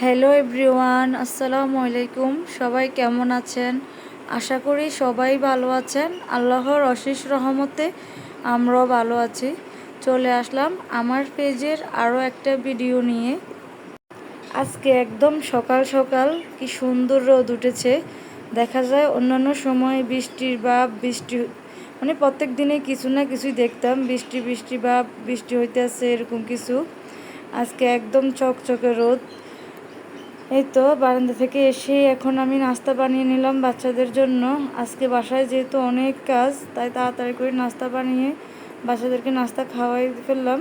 Hello everyone, আসসালামু আলাইকুম। সবাই কেমন আছেন? আশা করি সবাই ভালো আছেন। আল্লাহর অশেষ রহমতে আমরাও ভালো আছি। চলে আসলাম আমার পেজের আরও একটা ভিডিও নিয়ে। আজকে একদম সকাল সকাল কি সুন্দর রোদ উঠেছে। দেখা যায় অন্যান্য সময় বৃষ্টি মানে প্রত্যেক দিনে কিছু না কিছুই দেখতাম, বৃষ্টি বা বৃষ্টি হইতেছে এরকম কিছু। আজকে একদম চকচকে রোদ। এই তো বারান্দা থেকে এসে এখন আমি নাস্তা বানিয়ে নিলাম বাচ্চাদের জন্য। আজকে বাসায় যেহেতু অনেক কাজ, তাই তাড়াতাড়ি করে নাস্তা বানিয়ে বাচ্চাদেরকে নাস্তা খাওয়াই ফেললাম।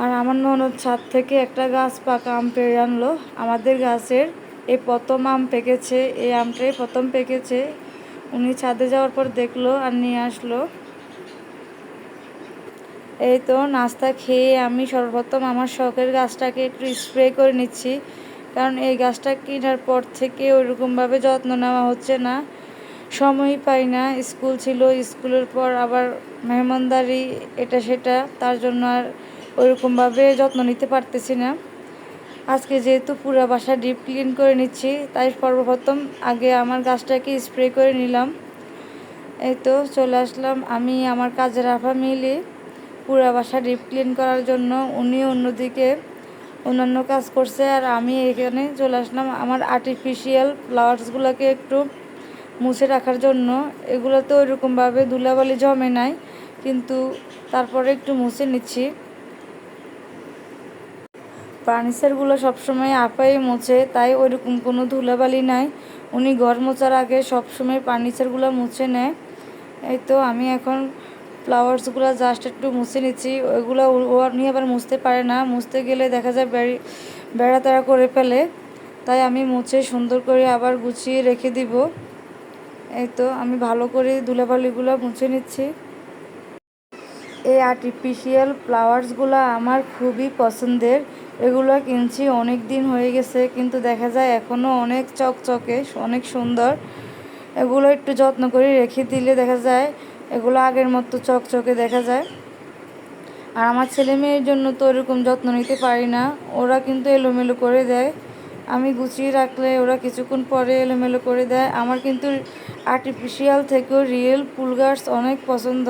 আর আমার ননদ ছাদ থেকে একটা গাছ পাকা আম পেড়ে আনলো। আমাদের গাছের এই প্রথম আম পেকেছে, এই আমটাই প্রথম পেকেছে। উনি ছাদে যাওয়ার পর দেখলো আর নিয়ে আসলো। এই তো নাস্তা খেয়ে আমি সর্বপ্রথম আমার শখের গাছটাকে একটু স্প্রে করে নিচ্ছি, কারণ এই গাছটা কেনার পর থেকে ওইরকমভাবে যত্ন নেওয়া হচ্ছে না, সময়ই পাই না। স্কুল ছিল, স্কুলের পর আবার মেহমানদারি এটা সেটা, তার জন্য আর ওইরকমভাবে যত্ন নিতে পারতেছি না। আজকে যেহেতু পুরো বাসা ডিপ ক্লিন করে নিচ্ছি, তাই সর্বপ্রথম আগে আমার গাছটাকে স্প্রে করে নিলাম। এই তো চলে আসলাম আমি আমার কাজের আফা মিলে পুরো বাসা ডিপ ক্লিন করার জন্য। উনি অন্যদিকে অন্যান্য কাজ করছে, আর আমি এখানে চলে আসলাম আমার আর্টিফিশিয়াল ফ্লাওয়ার্সগুলোকে একটু মুছে রাখার জন্য। এগুলোতে ওইরকমভাবে ধুলাবালি জমে নাই, কিন্তু তারপরে একটু মুছে নিচ্ছি। ফার্নিচারগুলো সবসময় আপাই মুছে, তাই ওইরকম কোনো ধুলাবালি নাই। উনি ঘর মোছার আগে সবসময় ফার্নিচারগুলো মুছে নেয়। এই তো আমি এখন ফ্লাওয়ার্সগুলো জাস্ট একটু মুছে নিচ্ছি। ওইগুলো উনি আবার মুছতে পারে না, মুছতে গেলে দেখা যায় বেড়া তেড়া করে ফেলে, তাই আমি মুছে সুন্দর করে আবার গুছিয়ে রেখে দিব। এই তো আমি ভালো করে ধুলাবালিগুলো মুছে নিচ্ছি। এই আর্টিফিশিয়াল ফ্লাওয়ার্সগুলো আমার খুবই পছন্দের। এগুলো কিনছি অনেক দিন হয়ে গেছে, কিন্তু দেখা যায় এখনও অনেক চকচকে, অনেক সুন্দর। এগুলো একটু যত্ন করে রেখে দিলে দেখা যায় এগুলো আগের মতো চকচকে দেখা যায়। আর আমার ছেলে মেয়ের জন্য তো ওরকম যত্ন নিতে পারি না, ওরা কিন্তু এলোমেলো করে দেয়। আমি গুছিয়ে রাখলে ওরা কিছুক্ষণ পরে এলোমেলো করে দেয়। আমার কিন্তু আর্টিফিশিয়াল থেকেও রিয়েল ফুল গাছ অনেক পছন্দ,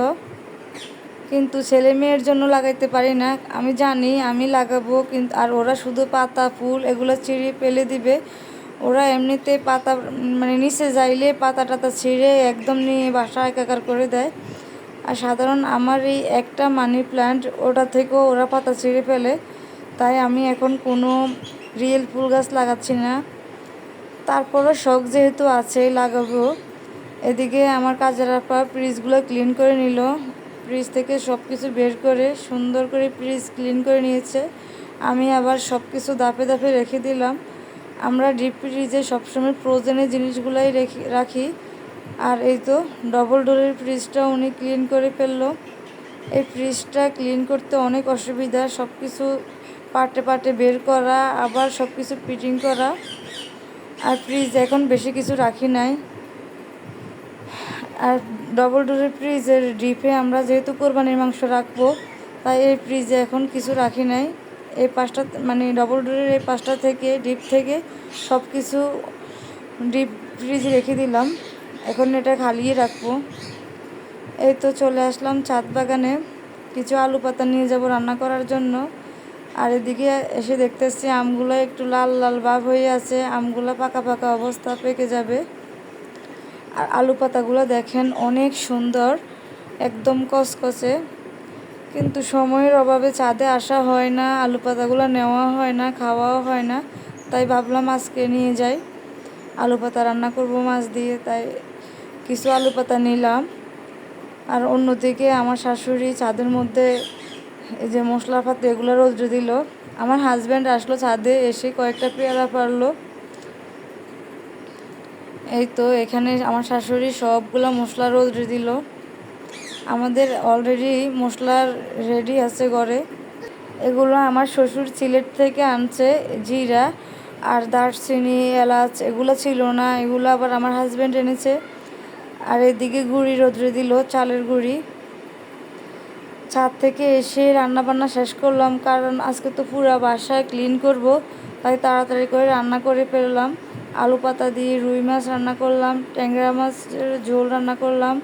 কিন্তু ছেলে মেয়ের জন্য লাগাইতে পারি না। আমি জানি আমি লাগাবো, কিন্তু আর ওরা শুধু পাতা ফুল এগুলো ছিঁড়ে ফেলে দিবে। ওরা এমনিতে পাতা মানে নিচে যাইলে পাতা টাতা ছিঁড়ে একদম নিয়ে বাসা একাকার করে দেয়। আর সাধারণ আমার এই একটা মানি প্ল্যান্ট, ওটা থেকেও ওরা পাতা ছিঁড়ে ফেলে, তাই আমি এখন কোনো রিয়েল ফুল গাছ লাগাচ্ছি না। তারপরও শখ যেহেতু আছে লাগাবো। এদিকে আমার কাজের আপা ফ্রিজগুলো ক্লিন করে নিল। ফ্রিজ থেকে সব কিছু বের করে সুন্দর করে ফ্রিজ ক্লিন করে নিয়েছে। আমি আবার সব কিছু ধাপে ধাপে রেখে দিলাম। আমরা ডিপ ফ্রিজে সবসময় ফ্রোজেনের জিনিসগুলাই রাখি। আর এই তো ডবল ডোরের ফ্রিজটা উনি ক্লিন করে ফেললো। এই ফ্রিজটা ক্লিন করতে অনেক অসুবিধা, সব কিছু পার্টে পার্টে বের করা, আবার সব কিছু ফিটিং করা। আর ফ্রিজ এখন বেশি কিছু রাখি নাই। আর ডবল ডোরের ফ্রিজের ডিপে আমরা যেহেতু কোরবানির মাংস রাখবো, তাই এই ফ্রিজে এখন কিছু রাখি নাই। এই পাঁচটা মানে ডবল ডোরের এই পাঁচটা থেকে ডিপ থেকে সব কিছু ডিপ ফ্রিজে রেখে দিলাম। এখন এটা খালিয়ে রাখবো। এই তো চলে আসলাম ছাদ বাগানে, কিছু আলু পাতা নিয়ে যাব রান্না করার জন্য। আর এদিকে এসে দেখতেছি আমগুলো একটু লাল লাল ভাব হয়ে আছে, আমগুলো পাকা পাকা অবস্থা, পেকে যাবে। আর আলু পাতাগুলো দেখেন অনেক সুন্দর, একদম কচকচে, কিন্তু সময়ের অভাবে ছাদে আসা হয় না, আলু পাতাগুলো নেওয়া হয় না, খাওয়াও হয় না। তাই ভাবলাম আজকে নিয়ে যাই, আলু পাতা রান্না করব মাছ দিয়ে, তাই কিছু আলু পাতা নিলাম। আর অন্যদিকে আমার শাশুড়ি ছাদের মধ্যে এই যে মশলা পাতি এগুলো রোদ্রে দিল। আমার হাজব্যান্ড আসলো ছাদে, এসে কয়েকটা পেয়ারা পারলো। এই তো এখানে আমার শাশুড়ি সবগুলো মশলা রোদ্রে দিল। আমাদের অলরেডি মশলা রেডি আছে ঘরে। এগুলো আমার শ্বশুর সিলেট থেকে আনছে, জিরা আর দারচিনি এলাচ এগুলো ছিল না, এগুলো আবার আমার হাজব্যান্ড এনেছে। আর এদিকে গুঁড়ি রোদ্রে দিল, চালের গুঁড়ি। ছাদ থেকে এসে রান্না বান্না শেষ করলাম, কারণ আজকে তো পুরো বাসায় ক্লিন করব, তাই তাড়াতাড়ি করে রান্না করে ফেললাম। আলু পাতা দিয়ে রুই মাছ রান্না করলাম, ট্যাংরা মাছের ঝোল রান্না করলাম,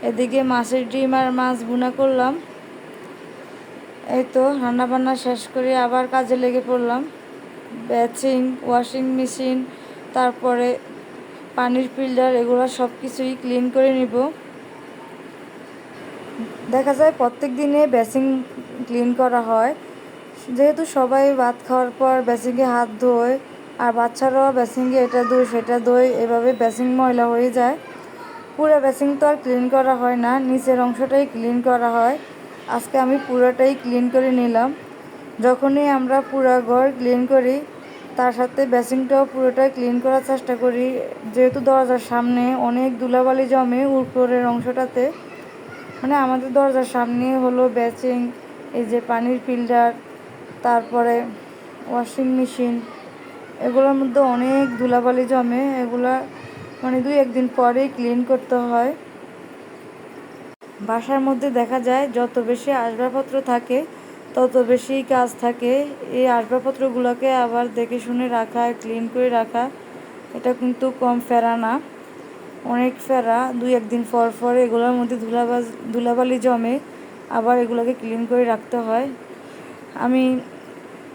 এদিকে মাছের ডিম আর মাছ ভুনা করলাম। এই তো রান্নাবান্না শেষ করে আবার কাজে লেগে পড়লাম। ব্যাচিং, ওয়াশিং মেশিন, তারপরে পানির ফিল্টার, এগুলো সব কিছুই ক্লিন করে নিব। দেখা যায় প্রত্যেক দিনে বেসিন ক্লিন করা হয়, যেহেতু সবাই ভাত খাওয়ার পর বেসিংয়ে হাত ধোয়, আর বাচ্চারাও বেসিংয়ে এটা ধোয় সেটা ধোয়, এভাবে বেসিং ময়লা হয়ে যায়। পুরো বেসিং তো আর ক্লিন করা হয় না, নিচের অংশটাই ক্লিন করা হয়। আজকে আমি পুরোটাই ক্লিন করে নিলাম। যখনই আমরা পুরো ঘর ক্লিন করি, তার সাথে বেসিংটাও পুরোটাই ক্লিন করার চেষ্টা করি, যেহেতু দরজার সামনে অনেক ধুলাবালি জমে উপরের অংশটাতে। মানে আমাদের দরজার সামনে হলো বেসিং, এই যে পানির ফিল্টার, তারপরে ওয়াশিং মেশিন, এগুলোর মধ্যে অনেক ধুলাবালি জমে। এগুলা মানে 2-1 দিন পরেই ক্লিন করতে হয়। বাসার মধ্যে দেখা যায় যত বেশি আসবাবপত্র থাকে তত বেশি কাজ থাকে। এই আসবাবপত্রগুলোকে আবার দেখে শুনে রাখা, ক্লিন করে রাখা, এটা কিন্তু কম ফেরা না, অনেক ফেরা। 2-1 দিন পর এগুলোর মধ্যে ধুলাবালি জমে, আবার এগুলোকে ক্লিন করে রাখতে হয়। আমি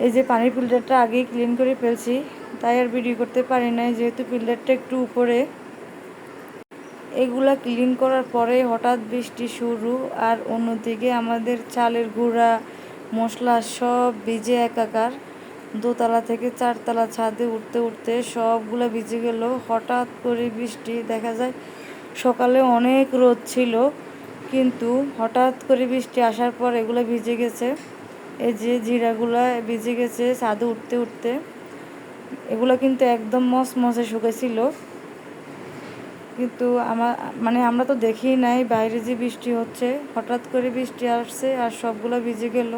এই যে পানির ফিল্টারটা আগেই ক্লিন করে ফেলছি, তাই আর ভিডিও করতে পারি নাই, যেহেতু ফিল্টারটা একটু উপরে। এগুলা ক্লিন করার পরে হঠাৎ বৃষ্টি শুরু, আর অন্যদিকে আমাদের চালের গুঁড়া, মশলা সব ভিজে একাকার। দোতলা থেকে 4তলা ছাদে উঠতে উঠতে সবগুলো ভিজে গেল। হঠাৎ করে বৃষ্টি, দেখা যায় সকালে অনেক রোদ ছিল, কিন্তু হঠাৎ করে বৃষ্টি আসার পর এগুলো ভিজে গেছে। এই যে জিরাগুলা ভিজে গেছে ছাদে উঠতে উঠতে। এগুলো কিন্তু একদম মচমচে শুকেছিল, কিন্তু আমরা তো দেখি নাই বাইরে যে বৃষ্টি হচ্ছে। হঠাৎ করে বৃষ্টি আসছে আর সবগুলো ভিজে গেল।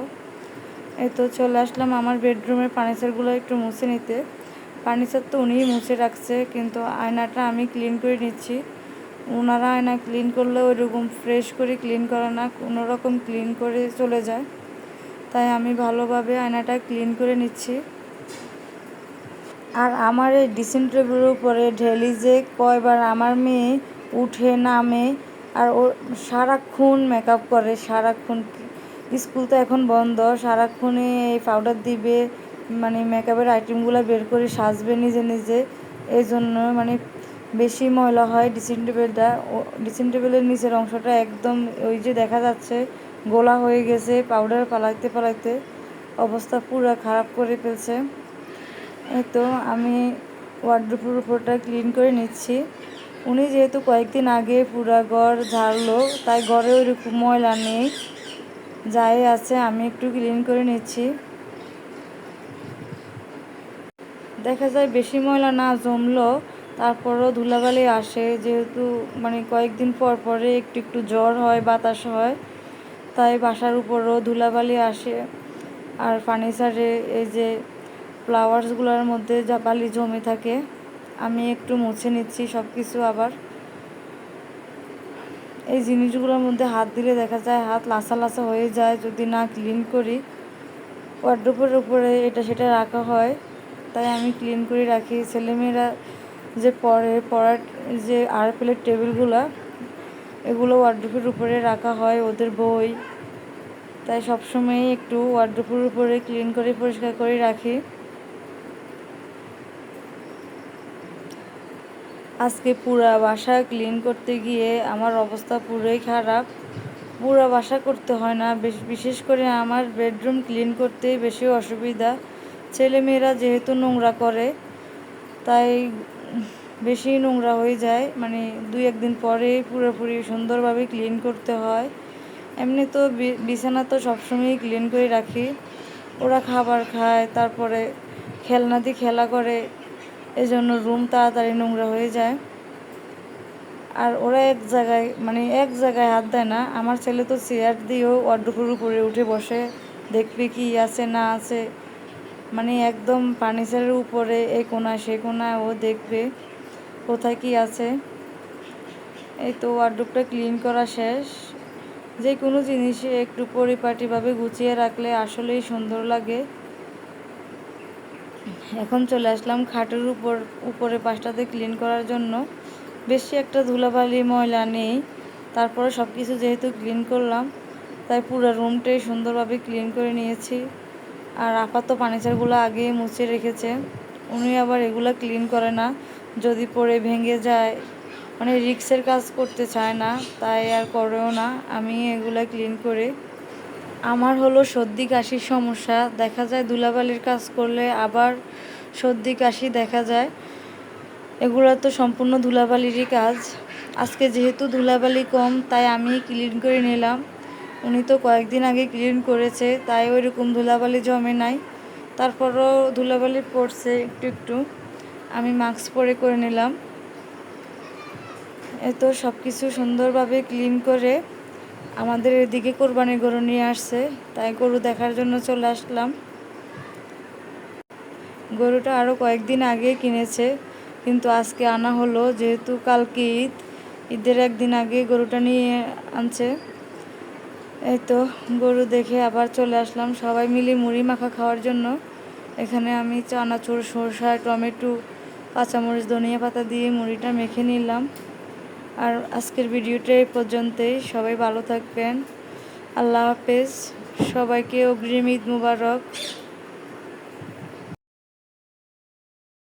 এই তো চলে আসলাম আমার বেডরুমের ফার্নিচারগুলো একটু মুছে নিতে। ফার্নিচার তো উনিই মুছে রাখছে, কিন্তু আয়নাটা আমি ক্লিন করে নিচ্ছি। ওনারা আয়না ক্লিন করলে ওইরকম ফ্রেশ করে ক্লিন করে না, কোনোরকম ক্লিন করে চলে যায়, তাই আমি ভালোভাবে আয়নাটা ক্লিন করে নিচ্ছি। আর আমার এই ড্রেসিং টেবিলের উপরে ঢেলি যে কয়বার আমার মেয়ে উঠে নামে, আর ও সারাক্ষণ মেকআপ করে, সারাক্ষণ। স্কুল তো এখন বন্ধ, সারাক্ষণে এই পাউডার দিবে, মানে মেকআপের আইটেমগুলো বের করে সাজবে নিজে নিজে। এই জন্য মানে বেশি ময়লা হয় ড্রেসিং টেবিলটা। ড্রেসিং টেবিলের নিচের অংশটা একদম ওই যে দেখা যাচ্ছে গোলা হয়ে গেছে, পাউডার পালাইতে পালাইতে অবস্থা পুরো খারাপ করে ফেলছে। এই তো আমি ওয়ার্ডরোবের উপরটা ক্লিন করে নিচ্ছি। উনি যেহেতু কয়েকদিন আগে পুরা ঘর ঝাড়লো, তাই ঘরে ওইরকম ময়লা নেই, যাই আছে আমি একটু ক্লিন করে নিচ্ছি। দেখা যায় বেশি ময়লা না জমলো, তারপরও ধুলাবালি আসে, যেহেতু মানে কয়েকদিন পরে একটু একটু জ্বর হয়, বাতাস হয়, তাই বাসার উপরও ধুলাবালি আসে। আর ফার্নিচারে এই যে ফ্লাওয়ার্সগুলোর মধ্যে যা বালি জমে থাকে, আমি একটু মুছে নিচ্ছি সব কিছু। আবার এই জিনিসগুলোর মধ্যে হাত দিলে দেখা যায় হাত লাসা লাসা হয়ে যায় যদি না ক্লিন করি। ওয়ার্ডরোবের উপরে এটা সেটা রাখা হয়, তাই আমি ক্লিন করে রাখি। ছেলেমেয়েরা যে পড়ার যে আরএফএলের টেবিলগুলো, এগুলো ওয়ার্ডরোবের উপরে রাখা হয়, ওদের বই, তাই সবসময়ই একটু ওয়ার্ডরোবের উপরে ক্লিন করে পরিষ্কার করে রাখি। আজকে পুরা বাসা ক্লিন করতে গিয়ে আমার অবস্থা পুরোই খারাপ। পুরা বাসা করতে হয় না, বিশেষ করে আমার বেডরুম ক্লিন করতে বেশি অসুবিধা। ছেলেমেয়েরা যেহেতু নোংরা করে, তাই বেশি নোংরা হয়ে যায়, মানে 2-1 দিন পরে পুরোপুরি সুন্দরভাবে ক্লিন করতে হয়। এমনি তো বিছানা তো সবসময়ই ক্লিন করে রাখি। ওরা খাবার খায়, তারপরে খেলনা দিয়ে খেলা করে, এজন্য রুম তাড়াতাড়ি নোংরা হয়ে যায়। আর ওরা এক জায়গায় হাত দেয় না। আমার ছেলে তো চেয়ার দিয়েও ওয়ার্ডরোবের উপরে উঠে বসে, দেখবে কি আছে না আছে, মানে একদম ফার্নিচারের উপরে এই কোণা সে কোণা ও দেখবে কোথায় কি আছে। এই তো ওয়ার্ডরোবটা ক্লিন করা শেষ। যে কোনো জিনিসে একটু পরিপাটিভাবে গুছিয়ে রাখলে আসলেই সুন্দর লাগে। এখন চলে আসলাম খাটের উপরে পাশটাতে ক্লিন করার জন্য। বেশি একটা ধুলাবালি ময়লা নেই, তারপরে সব কিছু যেহেতু ক্লিন করলাম তাই পুরো রুমটাই সুন্দরভাবে ক্লিন করে নিয়েছি। আর আপাতত ফার্নিচারগুলো আগেই মুছে রেখেছে, উনি আবার এগুলো ক্লিন করে না, যদি পরে ভেঙে যায়, মানে রিক্সের কাজ করতে চায় না, তাই আর করেও না। আমি এগুলো ক্লিন করে। আমার হলো সর্দি কাশির সমস্যা, দেখা যায় ধুলাবালির কাজ করলে আবার সর্দি কাশি দেখা যায়। এগুলো তো সম্পূর্ণ ধুলাবালিরই কাজ। আজকে যেহেতু ধুলাবালি কম তাই আমি ক্লিন করে নিলাম। উনি তো কয়েকদিন আগে ক্লিন করেছে, তাই ওই রকম ধুলাবালি জমে নাই। তারপরও ধুলাবালি পড়ছে একটু একটু, আমি মাস্ক পরে করে নিলাম। তো সব কিছু সুন্দরভাবে ক্লিন করে আমাদের এদিকে কোরবানির গরু নিয়ে আসছে, তাই গরু দেখার জন্য চলে আসলাম। গরুটা আরও কয়েকদিন আগে কিনেছে, কিন্তু আজকে আনা হলো, যেহেতু কালকে ঈদ, ঈদের একদিন আগে গরুটা নিয়ে আনছে। এই তো গরু দেখে আবার চলে আসলাম সবাই মিলে মুড়ি মাখা খাওয়ার জন্য। এখানে আমি চানাচুর, সরষা, টমেটো, কাঁচামরিচ, ধনিয়া পাতা দিয়ে মুড়িটা মেখে নিলাম। আর আজকের ভিডিওটা এই পর্যন্তই। সবাই ভালো থাকবেন। আল্লাহ হাফেজ। সবাইকে অগ্রিম ঈদ মুবারক।